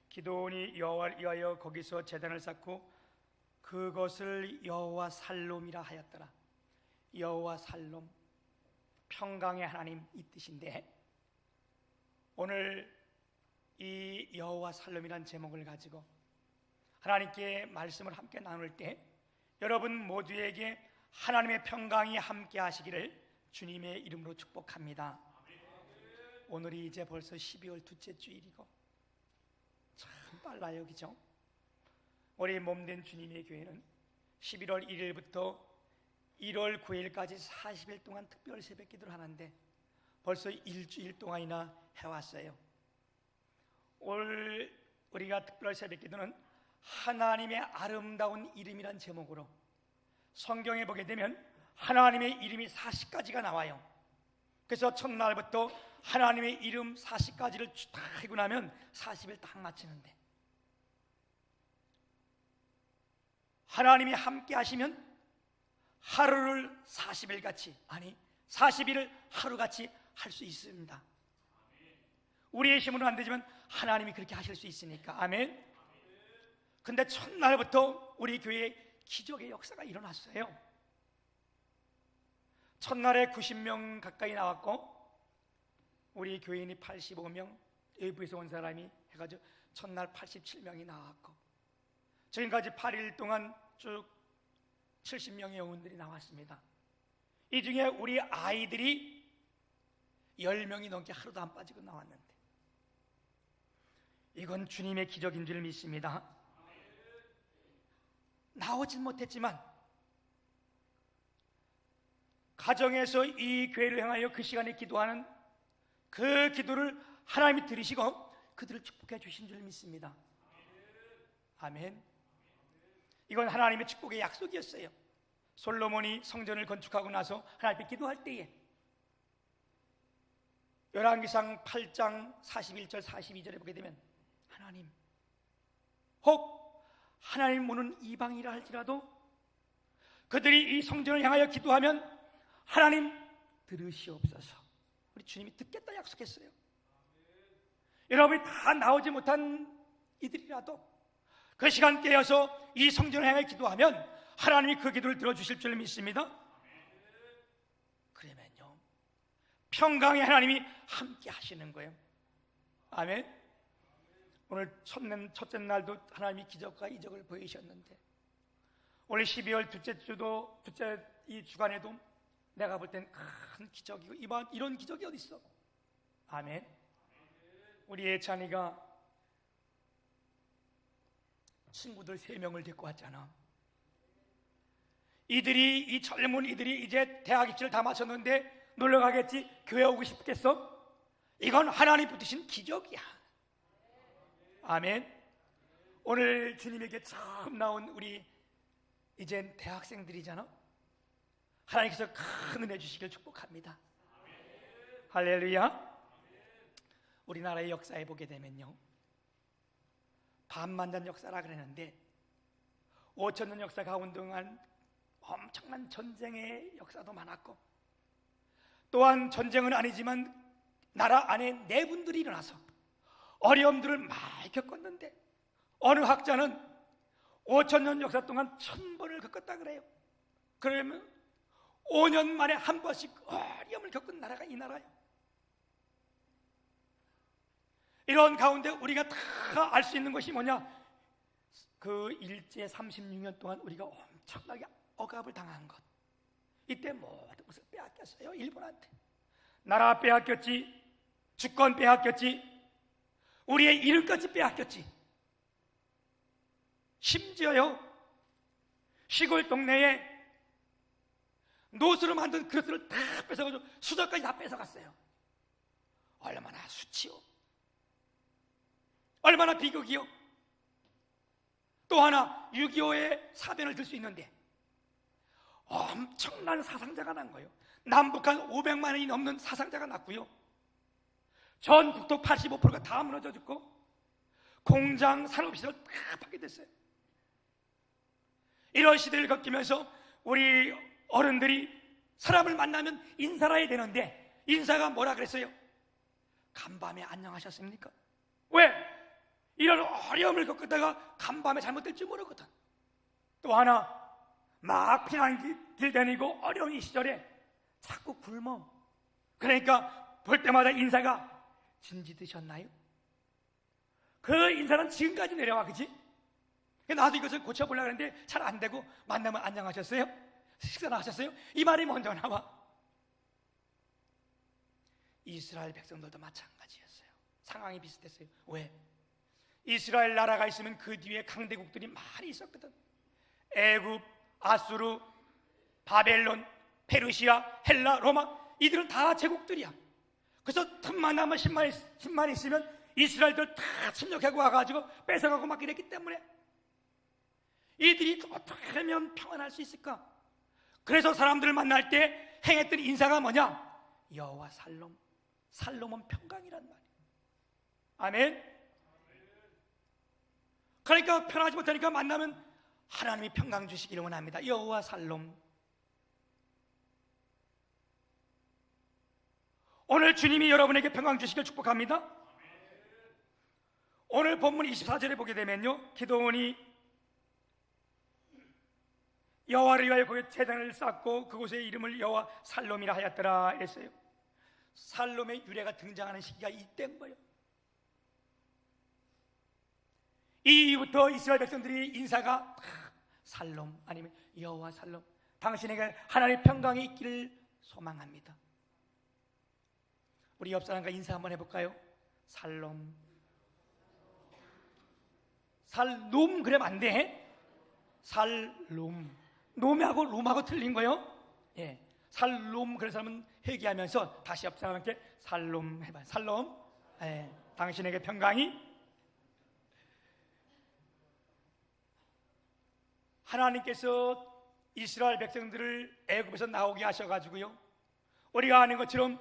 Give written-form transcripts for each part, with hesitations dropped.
기드온이 여호와를 위하여 거기서 제단을 쌓고 그것을 여호와 살롬이라 하였더라. 여호와 살롬, 평강의 하나님, 이 뜻인데, 오늘 이 여호와 살롬이란 제목을 가지고 하나님께 말씀을 함께 나눌 때 여러분 모두에게 하나님의 평강이 함께 하시기를 주님의 이름으로 축복합니다. 오늘이 이제 벌써 12월 둘째 주일이고 참 빨라요, 그죠? 우리 몸된 주님의 교회는 11월 1일부터 1월 9일까지 40일 동안 특별 새벽 기도를 하는데 벌써 일주일 동안이나 해왔어요. 올 우리가 특별 새벽 기도는 하나님의 아름다운 이름이란 제목으로 성경에 보게 되면 하나님의 이름이 40가지가 나와요. 그래서 첫날부터 하나님의 이름 40가지를 다 하고 나면 40일 딱 마치는데, 하나님이 함께 하시면 하루를 40일 같이, 아니 40일을 하루같이 할 수 있습니다. 우리의 힘으로는 안 되지만 하나님이 그렇게 하실 수 있으니까. 아멘. 근데 첫날부터 우리 교회에 기적의 역사가 일어났어요. 첫날에 90명 가까이 나왔고 우리 교인이 85명, 외부에서 온 사람이 해가지고 첫날 87명이 나왔고 지금까지 8일 동안 쭉 70명의 영혼들이 나왔습니다. 이 중에 우리 아이들이 10명이 넘게 하루도 안 빠지고 나왔는데, 이건 주님의 기적인 줄 믿습니다. 나오진 못했지만 가정에서 이 교회를 향하여 그 시간에 기도하는 그 기도를 하나님이 들으시고 그들을 축복해 주신 줄 믿습니다. 아멘. 이건 하나님의 축복의 약속이었어요. 솔로몬이 성전을 건축하고 나서 하나님께 기도할 때에 열왕기상 8장 41절 42절에 보게 되면, 하나님, 혹 하나님 모는 이방이라 할지라도 그들이 이 성전을 향하여 기도하면 하나님 들으시옵소서. 우리 주님이 듣겠다 약속했어요. 여러분이 다 나오지 못한 이들이라도 그 시간 깨어서 이 성전을 향해 기도하면 하나님이 그 기도를 들어주실 줄 믿습니다. 그러면요, 평강의 하나님이 함께 하시는 거예요. 아멘. 오늘 첫째 날도 하나님이 기적과 이적을 보이셨는데, 오늘 12월 둘째 주도, 둘째 이 주간에도 내가 볼 땐 큰 기적이고, 이런 기적이 어디 있어? 아멘. 우리 예찬이가 친구들 3명을 데리고 왔잖아. 이 젊은 이들이 이제 대학 입시를 다 마쳤는데 놀러 가겠지? 교회 오고 싶겠어? 이건 하나님 붙으신 기적이야. 아멘. 오늘 주님에게 처음 나온 우리 이젠 대학생들이잖아. 하나님께서 큰 은혜 주시길 축복합니다. 할렐루야. 우리나라의 역사에 보게 되면요, 반만년 역사라 그랬는데 5천년 역사 가운데 엄청난 전쟁의 역사도 많았고, 또한 전쟁은 아니지만 나라 안에 내분들이 일어나서 어려움들을 많이 겪었는데, 어느 학자는 5천년 역사 동안 1000번을 겪었다 그래요. 그러면 5년 만에 한 번씩 어려움을 겪은 나라가 이 나라예요. 이런 가운데 우리가 다 알 수 있는 것이 뭐냐? 그 일제 36년 동안 우리가 엄청나게 억압을 당한 것, 이때 모든 것을 빼앗겼어요. 일본한테 나라 빼앗겼지, 주권 빼앗겼지, 우리의 이름까지 빼앗겼지. 심지어요, 시골 동네에 노수로 만든 그릇을 다 뺏어가지고 수저까지 다 뺏어갔어요. 얼마나 수치요, 얼마나 비극이요. 또 하나 6.25의 사변을 들 수 있는데 엄청난 사상자가 난 거예요. 남북한 500만이 넘는 사상자가 났고요, 전 국토 85%가 다 무너져 죽고 공장, 산업시설 다 파괴됐어요. 이런 시대를 겪으면서 우리 어른들이 사람을 만나면 인사를 해야 되는데 인사가 뭐라 그랬어요? 간밤에 안녕하셨습니까? 왜? 이런 어려움을 겪다가 간밤에 잘못될지 모르거든. 또 하나, 막 피난길 다니고 어려운 이 시절에 자꾸 굶어. 그러니까 볼 때마다 인사가 진지 드셨나요? 그 인사는 지금까지 내려와, 그지? 나도 이것을 고쳐보려고 했는데 잘 안 되고, 만나면 안녕하셨어요? 식사나 하셨어요? 이 말이 먼저 나와. 이스라엘 백성들도 마찬가지였어요. 상황이 비슷했어요. 왜? 이스라엘 나라가 있으면 그 뒤에 강대국들이 많이 있었거든. 애굽, 아수르, 바벨론, 페르시아, 헬라, 로마, 이들은 다 제국들이야. 그래서 틈만 나면 10만 있으면 이스라엘들 다 침략하고 와가지고 뺏어가고 막 이랬기 때문에 이들이 어떻게 하면 평안할 수 있을까? 그래서 사람들을 만날 때 행했던 인사가 뭐냐? 여호와 살롬. 살롬은 평강이란 말이에요. 아멘. 그러니까 편하지 못하니까 만나면 하나님이 평강 주시기를 원합니다. 여호와 살롬. 오늘 주님이 여러분에게 평강 주시길 축복합니다. 오늘 본문 24절에 보게 되면요, 기도원이 여호와를 위하여 거기에 제단을 쌓고 그곳의 이름을 여호와 살롬이라 하였더라 했어요. 살롬의 유래가 등장하는 시기가 이때인 거예요. 이후부터 이스라엘 백성들이 인사가 살롬 아니면 여호와 살롬, 당신에게 하나님의 평강이 있기를 소망합니다. 우리 옆 사람과 인사 한번 해볼까요? 살롬. 살롬 그러면 안 돼. 살롬. 놈하고 롬하고 틀린 거요. 예, 살롬. 그래서 사람은 회개하면서 다시 옆 사람한테 살롬 해봐요. 살롬. 예, 당신에게 평강이. 하나님께서 이스라엘 백성들을 애굽에서 나오게 하셔가지고요, 우리가 아는 것처럼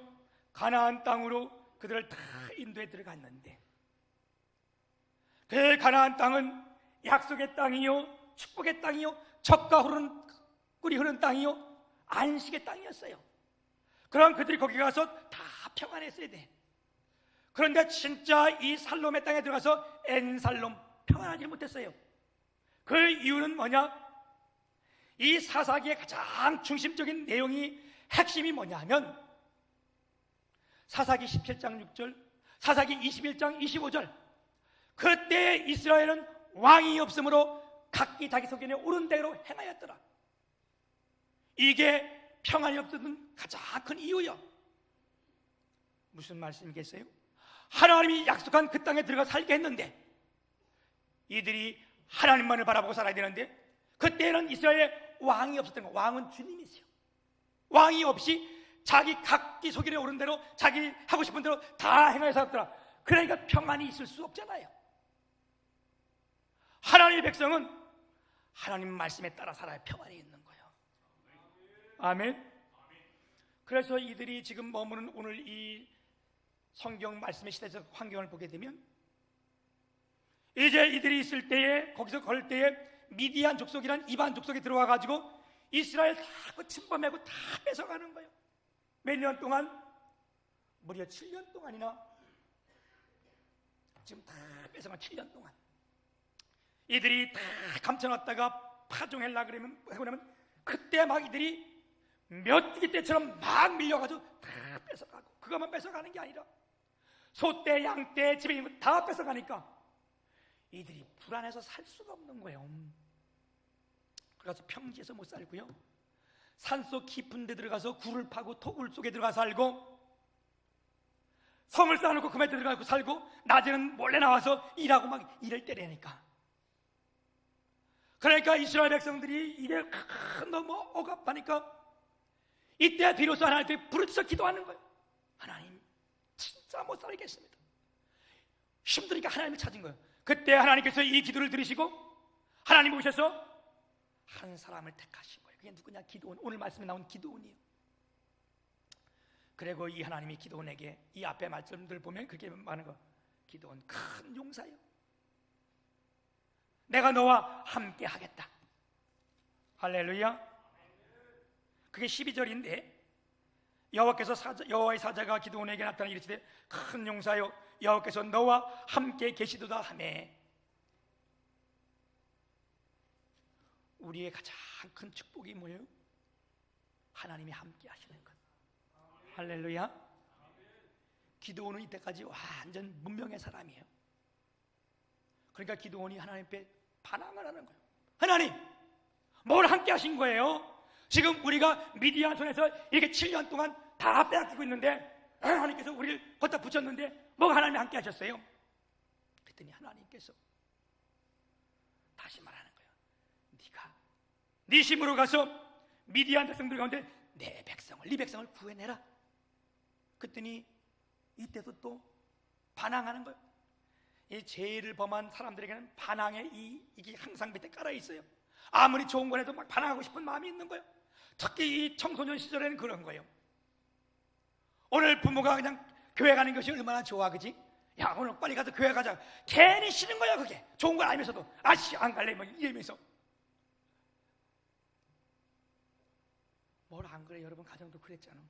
가나안 땅으로 그들을 다 인도해 들어갔는데, 그 가나안 땅은 약속의 땅이요, 축복의 땅이요, 젖과 꿀이 흐르는 땅이요, 안식의 땅이었어요. 그럼 그들이 거기 가서 다 평안했어야 돼. 그런데 진짜 이 살롬의 땅에 들어가서 엔살롬 평안하지 못했어요. 그 이유는 뭐냐? 이 사사기의 가장 중심적인 내용이, 핵심이 뭐냐면 사사기 17장 6절, 사사기 21장 25절. 그때 이스라엘은 왕이 없으므로 각기 자기 소견에 옳은 대로 행하였더라. 이게 평안이 없었던 가장 큰 이유요. 무슨 말씀이겠어요? 하나님이 약속한 그 땅에 들어가 살게 했는데 이들이 하나님만을 바라보고 살아야 되는데, 그때는 이스라엘에 왕이 없었던 거. 왕은 주님이세요. 왕이 없이 자기 각기 소견에 오른 대로 자기 하고 싶은 대로 다 행하여 살았더라. 그러니까 평안이 있을 수 없잖아요. 하나님의 백성은 하나님 말씀에 따라 살아야 평안이 있는 거예요. 아멘. 그래서 이들이 지금 머무는 오늘 이 성경 말씀의 시대적 환경을 보게 되면, 이제 이들이 있을 때에, 거기서 걸 때에 미디안 족속이란 이방 족속이 들어와 가지고 이스라엘 다 침범하고 다 뺏어가는 거예요. 몇 년 동안? 무려 7년 동안이나 지금 다 뺏어간 7년 동안 이들이 다 감춰놨다가 파종하려고 그러면, 하고 나면 그때 막 이들이 몇 때처럼 막 밀려가지고 다 뺏어가고, 그것만 뺏어가는 게 아니라 소떼, 양떼, 집에 있는 거 다 뺏어가니까 이들이 불안해서 살 수가 없는 거예요. 그래서 평지에서 못 살고요, 산속 깊은 데 들어가서 굴을 파고 토굴 속에 들어가 살고, 성을 쌓아놓고 그 밑에 들어가고 살고, 낮에는 몰래 나와서 일하고 막 일을 때리니까. 그러니까 이스라엘 백성들이 이게 너무 억압하니까 이때 비로소 하나님께 부르짖어 기도하는 거예요. 하나님, 진짜 못 살겠습니다. 힘드니까 하나님을 찾은 거예요. 그때 하나님께서 이 기도를 들으시고 하나님 오셔서 한 사람을 택하신 거예요. 그게 누구냐? 기도원. 오늘 말씀에 나온 기도원이에요. 그리고 이 하나님이 기도원에게, 이 앞에 말씀들 보면 그렇게 많은 거, 기도원 큰 용사예요. 내가 너와 함께 하겠다. 할렐루야. 그게 12절인데 여호와의 사자가 기드온에게 나타나 이르시되 큰 용사여 여호와께서 너와 함께 계시도다 하매. 우리의 가장 큰 축복이 뭐예요? 하나님이 함께 하시는 것. 할렐루야. 기드온은 이때까지 완전 문명의 사람이에요. 그러니까 기드온이 하나님 앞에 반항을 하는 거예요. 하나님, 뭘 함께 하신 거예요? 지금 우리가 미디안 손에서 이렇게 7년 동안 다 빼앗기고 있는데 하나님께서 우리를 걷다 붙였는데 뭐가 하나님이 함께 하셨어요? 그랬더니 하나님께서 다시 말하는 거예요. 네가 네 힘으로 가서 미디안 백성들 가운데 네 백성을 구해내라. 그랬더니 이때도 또 반항하는 거예요. 이 죄를 범한 사람들에게는 반항의 이게 항상 밑에 깔아 있어요. 아무리 좋은 거라도 막 반항하고 싶은 마음이 있는 거예요. 특히 이 청소년 시절에는 그런 거예요. 오늘 부모가 그냥 교회 가는 것이 얼마나 좋아, 그지? 야, 오늘 빨리 가서 교회 가자. 괜히 싫은 거야, 그게. 좋은 걸 알면서도 아씨 안 갈래 뭐 이러면서. 뭘 안 그래? 여러분 가정도 그랬잖아.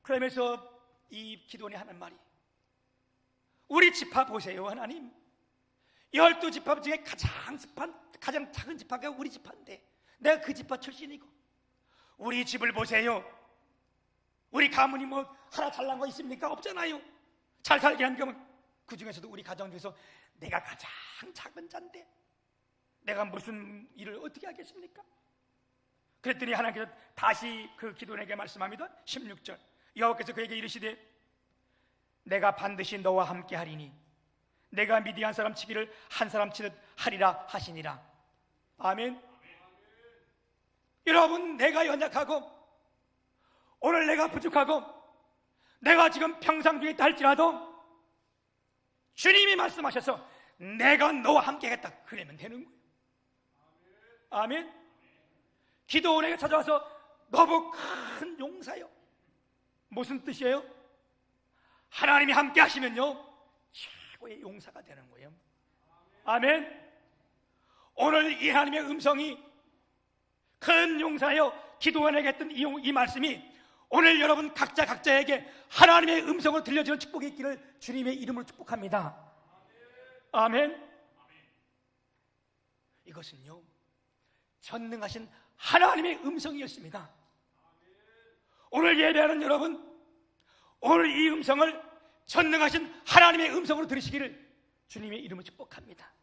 그러면서 이 기도원이 하는 말이, 우리 지파 보세요. 하나님, 12지파 중에 가장 작은 지파가 우리 지파인데 내가 그 지파 출신이고, 우리 집을 보세요. 우리 가문이 뭐 하나 잘난 거 있습니까? 없잖아요. 잘 살게 한 경우 그 중에서도 우리 가정 중에서 내가 가장 작은 자인데 내가 무슨 일을 어떻게 하겠습니까? 그랬더니 하나님께서 다시 그 기도원에게 말씀합니다. 16절, 여호와께서 그에게 이르시되 내가 반드시 너와 함께 하리니 내가 미디안 사람 치기를 한 사람 치듯 하리라 하시니라. 아멘. 여러분, 내가 연약하고 오늘 내가 부족하고 내가 지금 평상 중에 있다 할지라도 주님이 말씀하셔서 내가 너와 함께 하겠다 그러면 되는 거예요. 아멘. 기도원에게 찾아와서 너무 큰 용사요. 무슨 뜻이에요? 하나님이 함께 하시면요 최고의 용사가 되는 거예요. 아멘. 오늘 이 하나님의 음성이 큰 용사여 기도원에게 했던 이 말씀이 오늘 여러분 각자에게 하나님의 음성으로 들려주는 축복이 있기를 주님의 이름으로 축복합니다. 아멘. 이것은요 전능하신 하나님의 음성이었습니다. 오늘 예배하는 여러분, 오늘 이 음성을 전능하신 하나님의 음성으로 들으시기를 주님의 이름으로 축복합니다.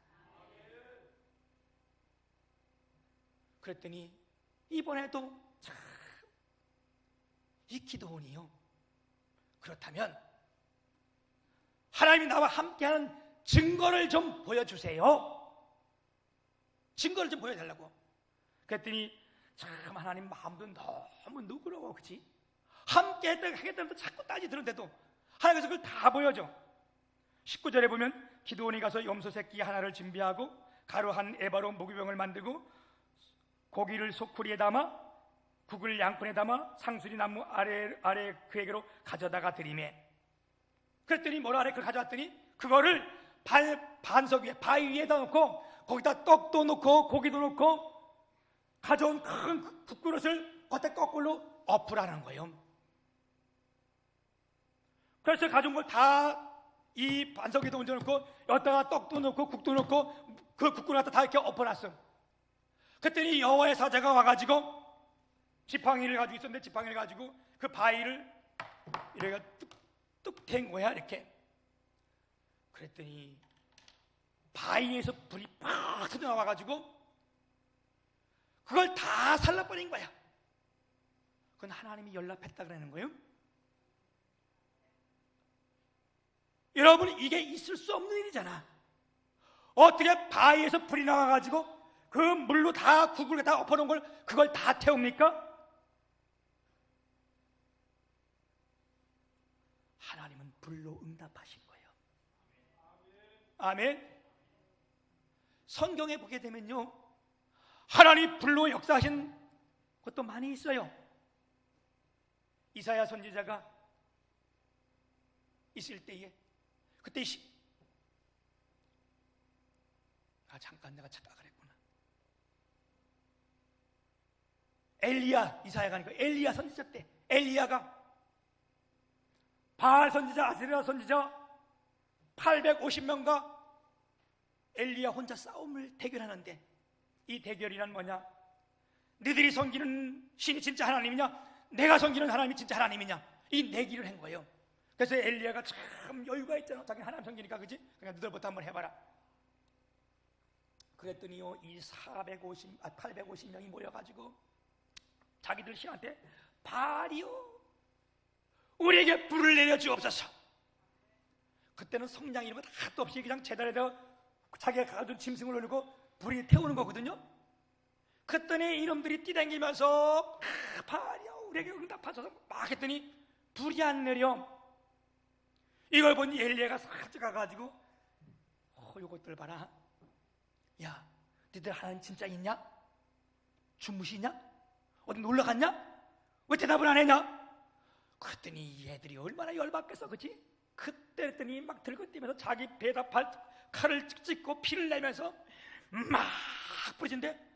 그랬더니 이번에도 참 이 기도원이요, 그렇다면 하나님이 나와 함께하는 증거를 좀 보여주세요. 증거를 좀 보여달라고. 그랬더니 참 하나님 마음도 너무 누그러워, 그치? 함께 하겠다는데 자꾸 따지 들은데도 하나님께서 그걸 다 보여줘. 19절에 보면 기드온이 가서 염소 새끼 하나를 준비하고 가루 한 에바로 모기병을 만들고 고기를 소쿠리에 담아 국을 양푼에 담아 상수리 나무 아래 그에게로 가져다가 드리매. 그랬더니 뭐라 그래? 그걸 가져왔더니 그거를 반석 위에 바위 위에다 놓고 거기다 떡도 놓고 고기도 놓고 가져온 큰 국그릇을 겉에 거꾸로 엎으라는 거예요. 그래서 가져온 걸 다 이 반석 위에다 얹어놓고 여기다가 떡도 넣고 국도 넣고 그 국그릇 갖다 다 이렇게 엎어놨어. 그랬더니 여호와의 사자가 와가지고 지팡이를 가지고 있었는데 지팡이를 가지고 그 바위를 이래가 뚝뚝 댄 거야, 이렇게. 그랬더니 바위에서 불이 팍 터져나와가지고 그걸 다 살라버린 거야. 그건 하나님이 연락했다 그러는 거예요. 여러분, 이게 있을 수 없는 일이잖아. 어떻게 바위에서 불이 나와가지고 그 물로 다 국을 다 엎어놓은 걸 그걸 다 태웁니까? 하나님은 불로 응답하신 거예요. 아멘. 성경에 보게 되면요 하나님 불로 역사하신 것도 많이 있어요. 이사야 선지자가 있을 때에 그때 잠깐 내가 착각을 했구나. 엘리야 이사야가 아니고 엘리야 선지자 때 엘리야가 바알 선지자 아세랴 선지자 850명과 엘리야 혼자 싸움을 대결하는데, 이 대결이란 뭐냐? 너희들이 섬기는 신이 진짜 하나님이냐, 내가 섬기는 하나님이 진짜 하나님이냐, 이 내기를 한 거예요. 그래서 엘리야가 참 여유가 있잖아. 자기 하나님 섬기니까, 그지? 그러니까 너희들부터 한번 해봐라. 그랬더니요, 이 850명이 모여가지고 자기들 신한테 바알이요, 우리에게 불을 내려 주옵소서. 그때는 성냥 이런 거 하나도 없이 그냥 제단에다 자기가 가져온 짐승을 올리고 불이 태우는 거거든요. 그랬더니 이놈들이 뛰다니면서 바알이야 우리에게 응답하소서 막 했더니 불이 안 내려. 이걸 본 엘리야가 살짝 가가지고 요것들 봐라. 야, 너희들 하나님 진짜 있냐? 주무시냐? 어디 놀러 갔냐? 왜 대답을 안 했냐? 그랬더니 얘들이 얼마나 열받겠어, 그치? 그때 했더니 막 들고 뛰면서 자기 배에다 칼을 찍고 피를 내면서 막 부르짖는데,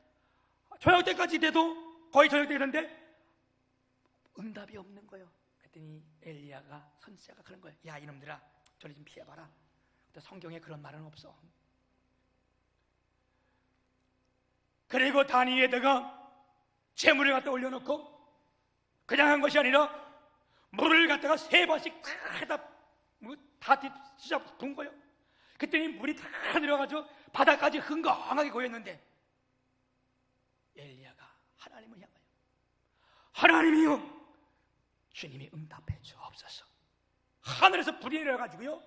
저녁 때까지 돼도 거의 저녁 때 되는데 응답이 없는 거예요. 그랬더니 엘리야가 선지자가 그런 거예요. 야, 이놈들아, 저리 좀 피해봐라. 근데 성경에 그런 말은 없어. 그리고 단 위에다가 재물을 갖다 올려놓고 그냥 한 것이 아니라 물을 갖다가 3번씩 다 진짜 분 거예요. 그랬더니 물이 다 내려가지고 바닥까지 흥건하게 고였는데 엘리야가 하나님을 향하여 하나님이요, 주님이 응답해 주옵소서. 하늘에서 불이 내려가지고요,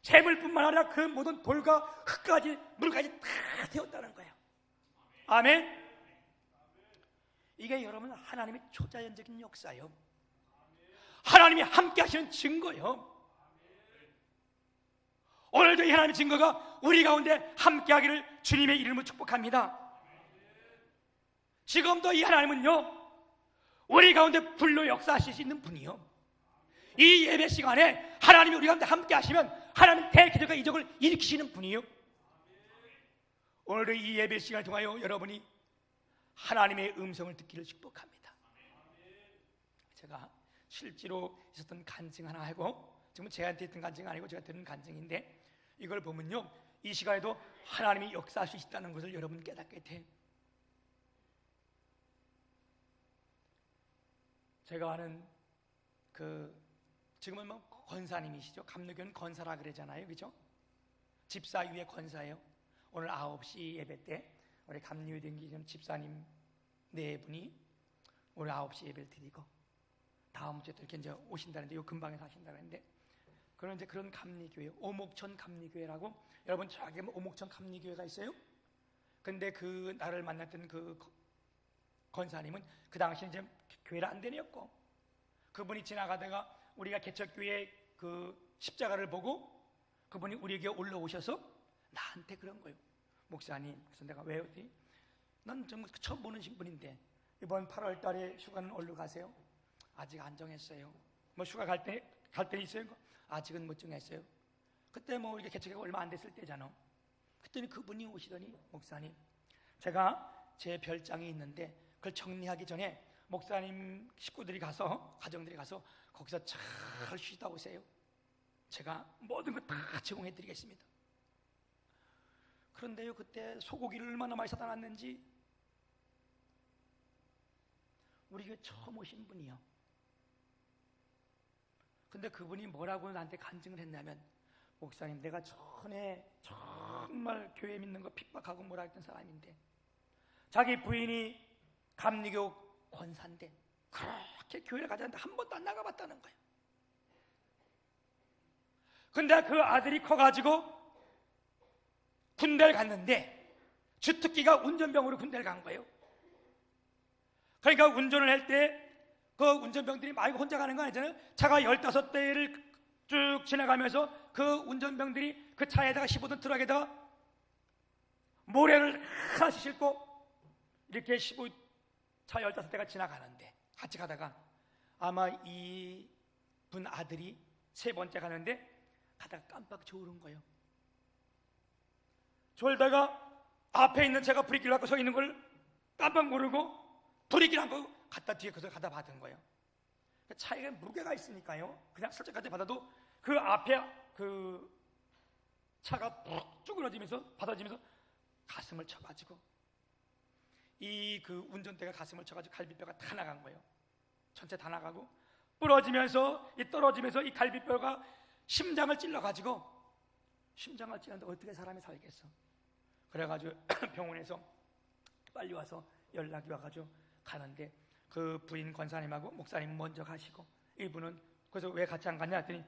재물뿐만 아니라 그 모든 돌과 흙까지 물까지 다 태웠다는 거예요. 아멘. 이게 여러분 하나님의 초자연적인 역사예요. 하나님이 함께 하시는 증거예요. 오늘도 이 하나님의 증거가 우리 가운데 함께 하기를 주님의 이름으로 축복합니다. 지금도 이 하나님은요, 우리 가운데 불로 역사하실 수 있는 분이요, 이 예배 시간에 하나님이 우리 가운데 함께 하시면 하나님 대기적과 이적을 일으키시는 분이요, 오늘도 이 예배 시간을 통하여 여러분이 하나님의 음성을 듣기를 축복합니다. 제가 실제로 있었던 간증 하나 하고, 지금 제한테 있던 간증이 아니고 제가 들은 간증인데, 이걸 보면요, 이 시간에도 하나님이 역사할 수 있다는 것을 여러분 깨닫게 돼. 제가 아는 지금은 뭐 권사님이시죠. 감리교는 권사라 그러잖아요, 그죠? 집사 위에 권사예요. 오늘 9시 예배 때 우리 감리교 된 집사님 4분이 오늘 9시 예배를 드리고 다음 주에 또 이렇게 이제 오신다는데, 요 근방에 사신다는데, 그런 이제 그런 감리교회, 오목천 감리교회라고, 여러분 저기 오목천 감리교회가 있어요. 근데 그 나를 만났던 그 권사님은 그 당시 이제 교회를 안 다녔고, 그분이 지나가다가 우리가 개척교회 그 십자가를 보고 그분이 우리에게 올라오셔서 나한테 그런 거예요. 목사님, 그래서 내가 왜 어디? 난 정말 처음 보는 신분인데 이번 8월 달에 휴가는 어디로 가세요? 아직 안 정했어요. 뭐 휴가 갈 때 있어요? 아직은 못 정했어요. 그때 뭐 이게 개척이 얼마 안 됐을 때잖아. 그랬더니 그분이 오시더니, 목사님, 제가 제 별장이 있는데 그걸 정리하기 전에 목사님 식구들이 가서, 가정들이 가서 거기서 잘 쉬다 오세요. 제가 모든 거 다 제공해 드리겠습니다. 그런데요, 그때 소고기를 얼마나 많이 사다 놨는지, 우리 교회 처음 오신 분이요. 근데 그분이 뭐라고 나한테 간증을 했냐면, 목사님, 내가 전에 정말 교회 믿는 거 핍박하고 뭐라 했던 사람인데, 자기 부인이 감리교 권사인데 그렇게 교회를 가자는데 한 번도 안 나가봤다는 거예요. 근데 그 아들이 커가지고 군대를 갔는데, 주특기가 운전병으로 군대를 간 거예요. 그러니까 운전을 할 때 그 운전병들이 막 혼자 가는 거 아니잖아요. 차가 15대를 쭉 지나가면서 그 운전병들이 그 차에다가 15톤 트럭에다가 모래를 하나씩 싣고 이렇게 15차 15대가 지나가는데, 같이 가다가 아마 이 분 아들이 3번째 가는데 가다가 깜빡 졸은 거예요. 졸다가 앞에 있는 제가 브레이크를 갖고 서 있는 걸 깜빡 모르고 브레이크를 안 고 갖다 뒤에 그것을 갖다 받은 거예요. 차에가 무게가 있으니까요. 그냥 살짝 갖다 받아도 그 앞에 그 차가 푹 쭈그러지면서 받아지면서 가슴을 쳐가지고 이 그 운전대가 가슴을 쳐가지고 갈비뼈가 다 나간 거예요. 전체 다 나가고 부러지면서 떨어지면서 이 갈비뼈가 심장을 찔러가지고 심장을 찔렀는데 어떻게 사람이 살겠어? 그래가지고 병원에서 빨리 와서 연락이 와가지고 가는데 그 부인 권사님하고 목사님 먼저 가시고 이분은 그래서 왜 같이 안 갔냐 했더니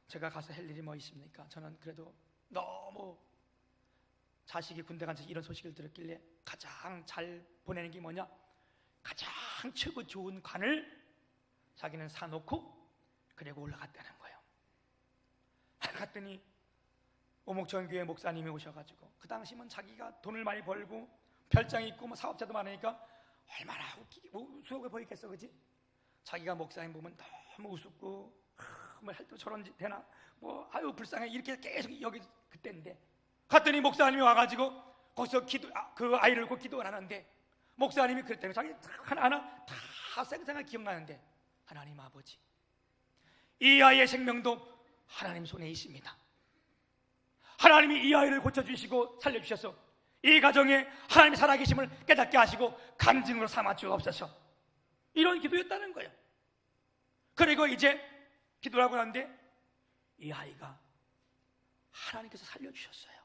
제가 가서 할 일이 뭐 있습니까? 저는 그래도 너무 자식이 군대 간서 이런 소식을 들었길래 가장 잘 보내는 게 뭐냐? 가장 최고 좋은 관을 자기는 사놓고 그리고 올라갔다는 거예요. 갔더니 오목천교회 목사님이 오셔가지고 그 당시면 자기가 돈을 많이 벌고 별장이 있고 뭐 사업자도 많으니까 얼마나 우스워 보이겠어, 그지? 자기가 목사님 보면 너무 우습고 뭐 할 때 저런 짓 되나 뭐 아유 불쌍해 이렇게 계속 여기 그때인데 갔더니 목사님이 와가지고 거기서 그 아이를 놓고 기도를 하는데 목사님이 그랬다는 자기 하나하나 다 생생하게 기억나는데 하나님 아버지 이 아이의 생명도 하나님 손에 있습니다. 하나님이 이 아이를 고쳐주시고 살려주셔서 이 가정에 하나님의 살아계심을 깨닫게 하시고 간증으로 삼아 주옵소서. 이런 기도였다는 거예요. 그리고 이제 기도를 하고 났는데 이 아이가 하나님께서 살려주셨어요.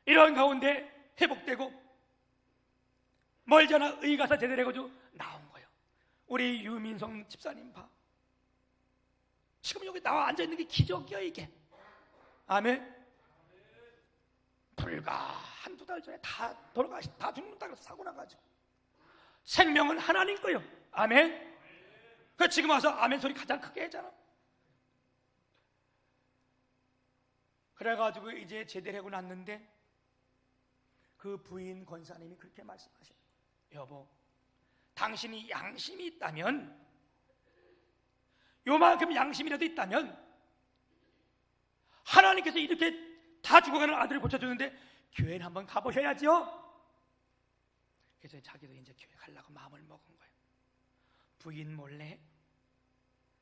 이런 가운데 회복되고 멀지 않아 의가사 제대로 해가지고 나온 거예요. 우리 유민성 집사님 봐. 지금 여기 나와 앉아있는 게 기적이야 이게. 아멘. 불과 한두 달 전에 다 죽는다 그래서 사고 나가지고 생명은 하나님 거예요. 아멘. 그 지금 와서 아멘 소리 가장 크게 했잖아. 그래가지고 이제 제대로 하고 났는데 그 부인 권사님이 그렇게 말씀하시는 거예요. 여보, 당신이 양심이 있다면, 요만큼 양심이라도 있다면 하나님께서 이렇게 다 죽어가는 아들을 고쳐주는데 교회는 한번 가보셔야죠. 그래서 자기도 이제 교회 가려고 마음을 먹은 거예요. 부인 몰래,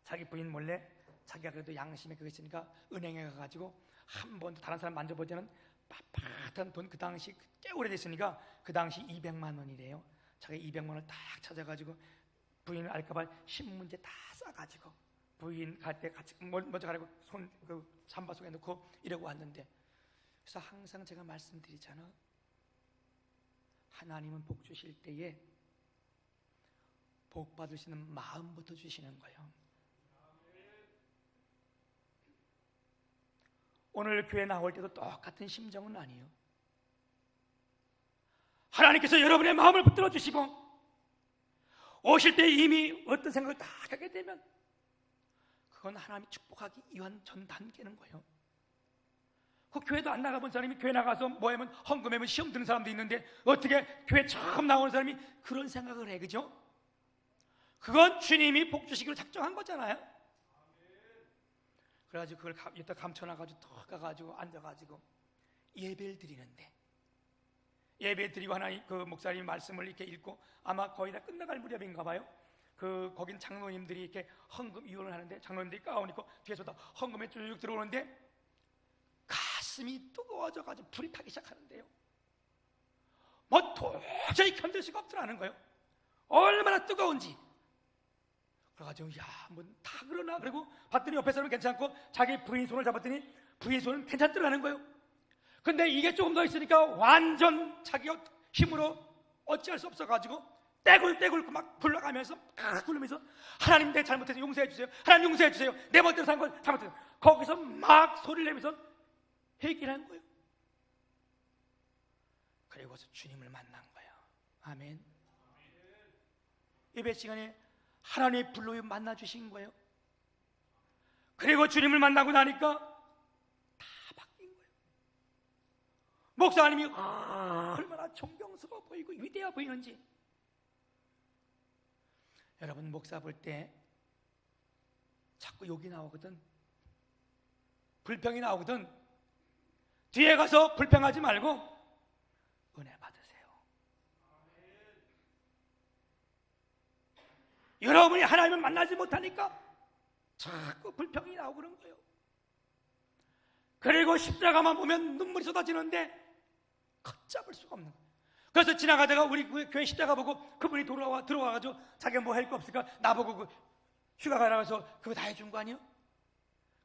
자기 부인 몰래 자기가 그래도 양심에 그거 있으니까 은행에 가가지고 한 번도 다른 사람 만져보지는 빳빳한 돈, 그 당시 꽤 오래됐으니까 그 당시 200만 원이래요. 자기 200만 원을 딱 찾아가지고 부인을 알까봐 신문지 다 싸가지고 부인 갈 때 같이 먼저 가라고 손 그 잠바 속에 넣고 이러고 왔는데, 그래서 항상 제가 말씀드리잖아. 하나님은 복 주실 때에 복 받으시는 마음부터 주시는 거예요. 오늘 교회 나올 때도 똑같은 심정은 아니에요. 하나님께서 여러분의 마음을 붙들어 주시고 오실 때 이미 어떤 생각을 딱 하게 되면 그건 하나님이 축복하기 위한 전 단계는 거예요. 그 교회도 안 나가본 사람이 교회 나가서 뭐 하면 헌금하면 시험 드는 사람도 있는데 어떻게 교회 처음 나오는 사람이 그런 생각을 해, 그죠? 그건 주님이 복 주시기로 작정한 거잖아요. 그래가지고 그걸 이따 감춰놔가지고 또 가가지고 앉아가지고 예배를 드리는데, 예배 드리고 하나님 그 목사님 말씀을 이렇게 읽고 아마 거의 다 끝나갈 무렵인가 봐요. 거긴 장로님들이 이렇게 헌금 이혼을 하는데 장로님들이 가운 입고 뒤에서 다 헌금에 쭉 들어오는데 가슴이 뜨거워져가지고 불이 타기 시작하는데요. 뭐 도저히 견딜 수가 없더라는 거예요. 얼마나 뜨거운지. 그래가지고 뭐 다 그러나, 그리고 봤더니 옆에 사람은 괜찮고 자기 부인 손을 잡았더니 부인 손은 괜찮더라는 거예요. 근데 이게 조금 더 있으니까 완전 자기가 힘으로 어찌할 수 없어가지고 떼굴떼굴 막 굴러가면서 굴르면서 하나님 내 잘못해서 용서해 주세요. 하나님 용서해 주세요. 내 멋대로 산 건 잘못해서. 거기서 막 소리를 내면서 회개하는 거예요. 그리고서 주님을 만난 거예요. 아멘. 예배 시간에 하나님의 불로 만나 주신 거예요. 그리고 주님을 만나고 나니까 다 바뀐 거예요. 목사님이 얼마나 존경스러워 보이고 위대해 보이는지. 여러분, 목사 볼 때 자꾸 욕이 나오거든, 불평이 나오거든. 뒤에 가서 불평하지 말고 은혜 받으세요. 여러분이 하나님을 만나지 못하니까 자꾸 불평이 나오고 그런 거예요. 그리고 십자가만 보면 눈물이 쏟아지는데 걷잡을 수가 없는 거예요. 그래서 지나가다가 우리 교회 십자가 보고 그분이 들어와가지고 자기가 뭐 할 거 없을까 나보고 휴가 가라고 해서 그거 다 해준 거 아니에요?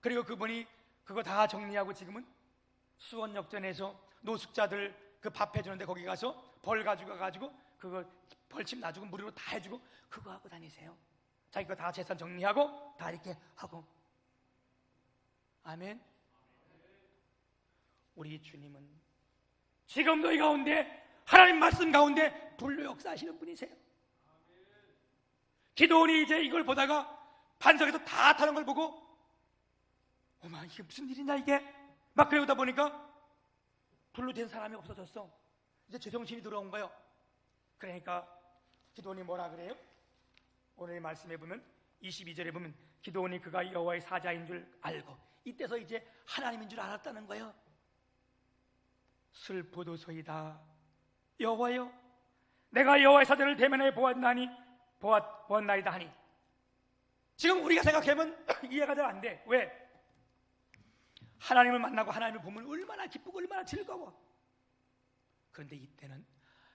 그리고 그분이 그거 다 정리하고 지금은 수원역전에서 노숙자들 그 밥 해주는데 거기 가서 벌 가지고 가가지고 그거 벌침 놔주고 무료로 다 해주고 그거 하고 다니세요. 자기 거 다 재산 정리하고 다 이렇게 하고. 아멘. 우리 주님은 지금도 이 가운데 하나님 말씀 가운데 불로 역사하시는 분이세요. 기도원이 이제 이걸 보다가 반석에서 다 타는 걸 보고 어머 이게 무슨 일이냐 이게 막 그러다 보니까 불로 된 사람이 없어졌어. 이제 제정신이 들어온 거예요. 그러니까 기도원이 뭐라 그래요? 오늘 말씀해 보면 22절에 보면 기도원이 그가 여호와의 사자인 줄 알고 이때서 이제 하나님인 줄 알았다는 거예요. 슬프도소이다. 여호와여 내가 여호와의 사자를 대면에 보았나이다 하니. 지금 우리가 생각하면 이해가 잘 안 돼. 왜? 하나님을 만나고 하나님을 보면 얼마나 기쁘고 얼마나 즐거워. 그런데 이때는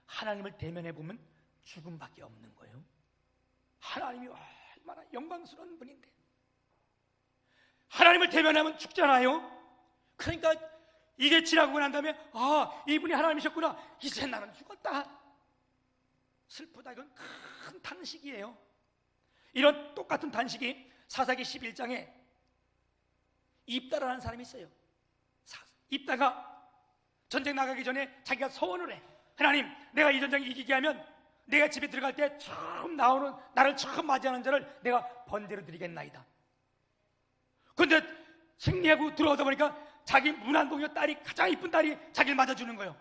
하나님을 대면해 보면 죽음밖에 없는 거예요. 하나님이 얼마나 영광스러운 분인데 하나님을 대면하면 죽잖아요. 그러니까 이게 지나고 난 다음에 아 이분이 하나님이셨구나. 이제 나는 죽었다. 슬프다. 이건 큰 탄식이에요. 이런 똑같은 탄식이 사사기 11장에 입다라는 사람이 있어요. 입다가 전쟁 나가기 전에 자기가 소원을 해. 하나님 내가 이 전쟁 이기게 하면 내가 집에 들어갈 때 처음 나오는 나를 처음 맞이하는 자를 내가 번제로 드리겠나이다. 그런데 승리하고 들어오다 보니까 자기 문안동의 딸이 가장 이쁜 딸이 자기를 맞아주는 거예요.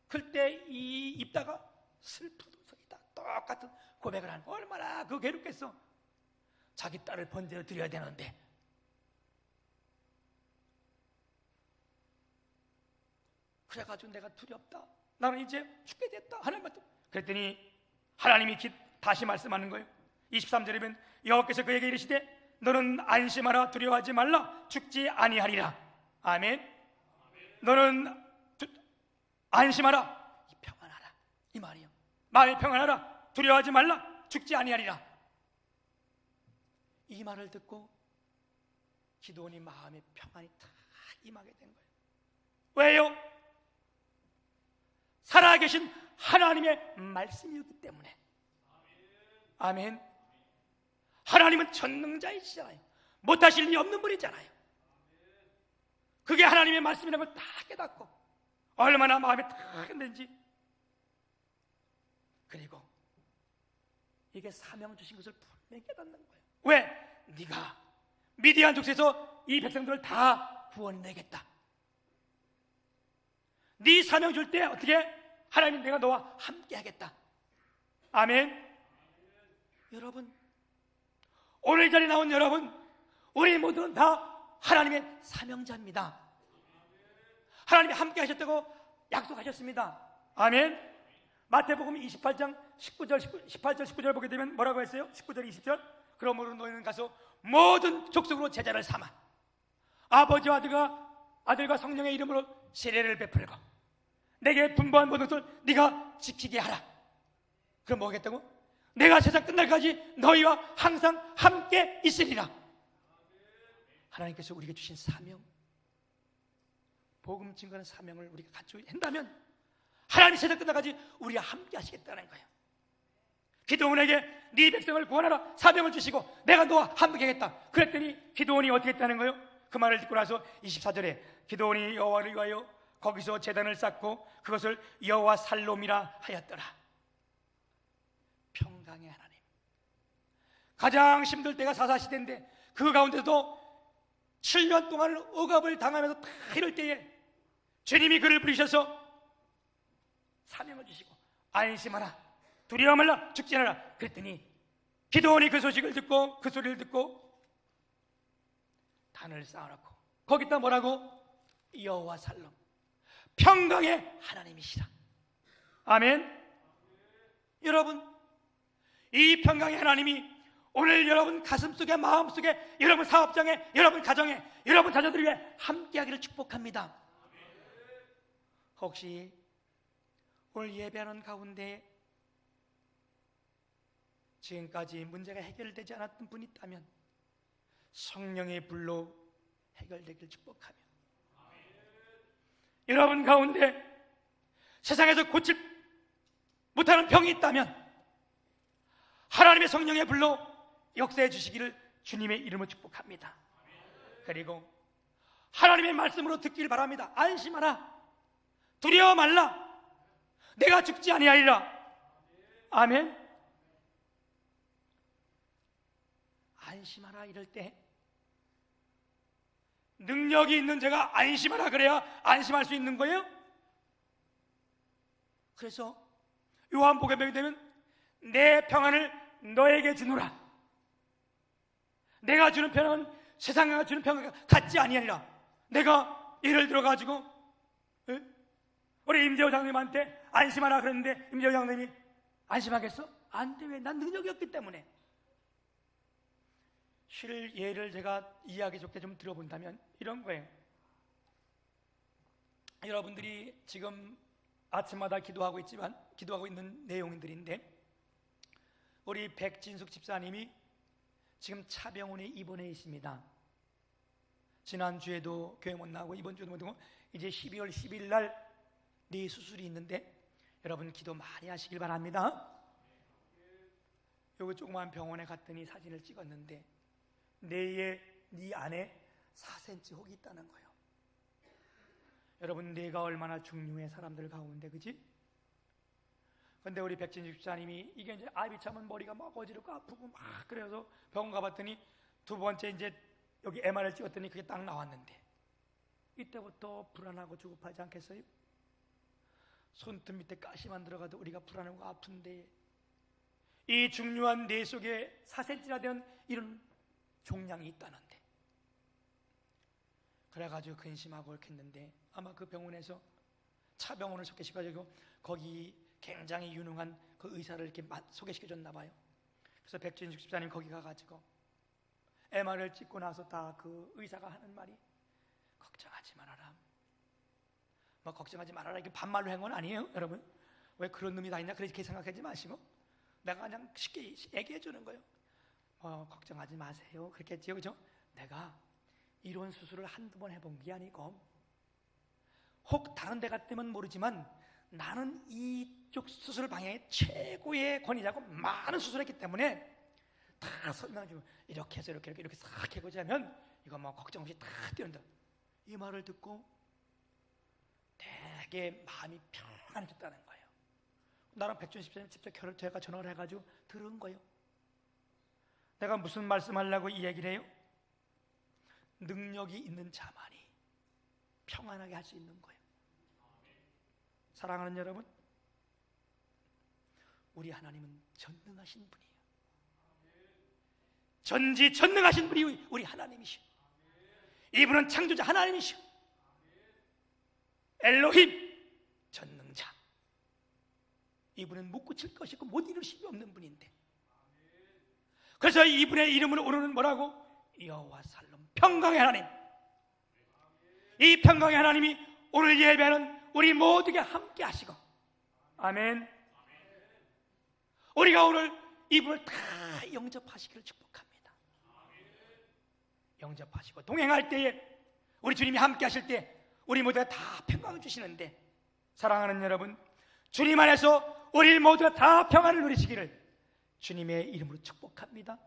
그때 이 입다가 슬프도소이다 똑같은 고백을 하는 거예요. 얼마나 그 괴롭겠어. 자기 딸을 번제로 드려야 되는데 그래가지고 내가 두렵다. 나는 이제 죽게 됐다. 하나님한테 그랬더니 하나님이 다시 말씀하는 거예요. 23절에 보면 여호와께서 그에게 이르시되 너는 안심하라 두려워하지 말라 죽지 아니하리라. 아멘. 너는 안심하라 평안하라 이 말이에요. 마음이 평안하라 두려워하지 말라 죽지 아니하리라. 이 말을 듣고 기도원이 마음의 평안이 다 임하게 된 거예요. 왜요? 살아계신 하나님의 말씀이기 때문에. 아멘. 하나님은 전능자이시잖아요. 못하실 리 없는 분이잖아요. 그게 하나님의 말씀이라는 걸 다 깨닫고 얼마나 마음에 탁 했는지. 그리고 이게 사명 주신 것을 분명히 깨닫는 거예요. 왜? 네가 미디안 족속에서 이 백성들을 다 구원내겠다. 네 사명 줄 때 어떻게? 하나님 내가 너와 함께 하겠다. 아멘. 여러분 오늘 이 자리에 나온 여러분 우리 모두는 다 하나님의 사명자입니다. 하나님이 함께 하셨다고 약속하셨습니다. 아멘. 마태복음 28장 18절 19절 보게 되면 뭐라고 했어요? 19절 20절 그러므로 너희는 가서 모든 족속으로 제자를 삼아 아버지와 아들과 성령의 이름으로 세례를 베풀고 내게 분부한 모든 것을 네가 지키게 하라. 그럼 뭐 하겠다고? 내가 세상 끝날까지 너희와 항상 함께 있으리라. 하나님께서 우리에게 주신 사명, 복음 증거하는 사명을 우리가 갖추고 한다면 하나님 세상 끝날까지 우리와 함께 하시겠다는 거예요. 기도원에게 네 백성을 구원하라 사명을 주시고 내가 너와 함께 하겠다. 그랬더니 기도원이 어떻게 했다는 거예요? 그 말을 듣고 나서 24절에 기도원이 여호와를 위하여 거기서 제단을 쌓고 그것을 여호와 살롬이라 하였더라. 평강의 하나님. 가장 힘들 때가 사사시대인데 그 가운데도 7년 동안 억압을 당하면서 다 이럴 때에 주님이 그를 부르셔서 사명을 주시고 안심하라 두려워 말라 죽지 않아라. 그랬더니 기도원이 그 소식을 듣고 그 소리를 듣고 단을 쌓아놓고 거기다 뭐라고? 여호와 살롬 평강의 하나님이시라. 아멘. 여러분 이 평강의 하나님이 오늘 여러분 가슴속에, 마음속에, 여러분 사업장에, 여러분 가정에, 여러분 자녀들 위해 함께하기를 축복합니다. 혹시 오늘 예배하는 가운데 지금까지 문제가 해결되지 않았던 분이 있다면 성령의 불로 해결되기를 축복하며, 여러분 가운데 세상에서 고칠 못하는 병이 있다면 하나님의 성령의 불로 역사해 주시기를 주님의 이름으로 축복합니다. 그리고 하나님의 말씀으로 듣기를 바랍니다. 안심하라, 두려워 말라, 내가 죽지 아니하리라. 아멘. 안심하라 이럴 때 능력이 있는 제가 안심하라 그래야 안심할 수 있는 거예요. 그래서 요한복음에 보게 되면 내 평안을 너에게 주노라, 내가 주는 평안은 세상이 주는 평안과 같지 아니하니라. 내가 예를 들어 가지고 우리 임재호 장님한테 안심하라 그랬는데 임재호 장님이 안심하겠어? 안 돼. 왜? 난 능력이 없기 때문에. 실 예를 제가 이해하기 좋게 좀 들어본다면 이런 거예요. 여러분들이 지금 아침마다 기도하고 있는 내용들인데, 우리 백진숙 집사님이 지금 차병원에 입원해 있습니다. 지난주에도 교회 못 나오고 이번 주에도 못 나오고 이제 12월 10일 날 네 수술이 있는데 여러분 기도 많이 하시길 바랍니다. 여기 조그만 병원에 갔더니 사진을 찍었는데 네 안에 4cm 혹이 있다는 거예요. 여러분, 뇌가 얼마나 중요해 사람들 가운데, 그지? 근데 우리 백진식 집사님이 이게 이제 아비 차면 머리가 막 어지럽고 아프고 막 그래서 병원 가봤더니 두 번째 이제 여기 MR을 찍었더니 그게 딱 나왔는데, 이때부터 불안하고 조급하지 않겠어요? 손톱 밑에 가시만 들어가도 우리가 불안하고 아픈데 이 중요한 뇌 속에 4cm나 되는 이런 종양이 있다는데, 그래가지고 근심하고 이렇게 했는데 아마 그 병원에서 차병원을 소개시켜가지고 거기 굉장히 유능한 그 의사를 이렇게 소개시켜줬나 봐요. 그래서 백진숙 집사님 거기 가가지고 MR을 찍고 나서 다 그 의사가 하는 말이 걱정하지 말아라. 뭐 걱정하지 말아라 이게 반말로 한 건 아니에요, 여러분. 왜 그런 놈이 다 있나 그렇게 생각하지 마시고 내가 그냥 쉽게 얘기해 주는 거예요. 걱정하지 마세요 그렇게 했지요, 그죠? 내가 이런 수술을 한두 번 해본 게 아니고 혹 다른 데 갔다면 모르지만 나는 이쪽 수술 방향의 최고의 권위자고 많은 수술했기 때문에 다 설명해주고 이렇게 해서 이렇게 싹 해보자면 이거 뭐 걱정 없이 다 뛰어온다. 이 말을 듣고 되게 마음이 평안해졌다는 거예요. 나랑 백준십 집사님 직접 제가 전화를 해가지고 들은 거예요. 내가 무슨 말씀하려고 이 얘기를 해요? 능력이 있는 자만이 평안하게 할 수 있는 거예요. 사랑하는 여러분, 우리 하나님은 전능하신 분이에요. 전지전능하신 분이 우리 하나님이시오. 이분은 창조자 하나님이시오. 엘로힘, 전능자. 이분은 못 고칠 것이 없고 못 이룰 힘이 없는 분인데, 그래서 이분의 이름을 오르는 뭐라고? 여호와 살롬, 평강의 하나님. 이 평강의 하나님이 오늘 예배하는 우리 모두에게 함께 하시고, 아멘. 우리가 오늘 이분을 다 영접하시기를 축복합니다. 영접하시고 동행할 때에 우리 주님이 함께 하실 때 우리 모두가 다 평강을 주시는데, 사랑하는 여러분, 주님 안에서 우리 모두가 다 평안을 누리시기를 주님의 이름으로 축복합니다.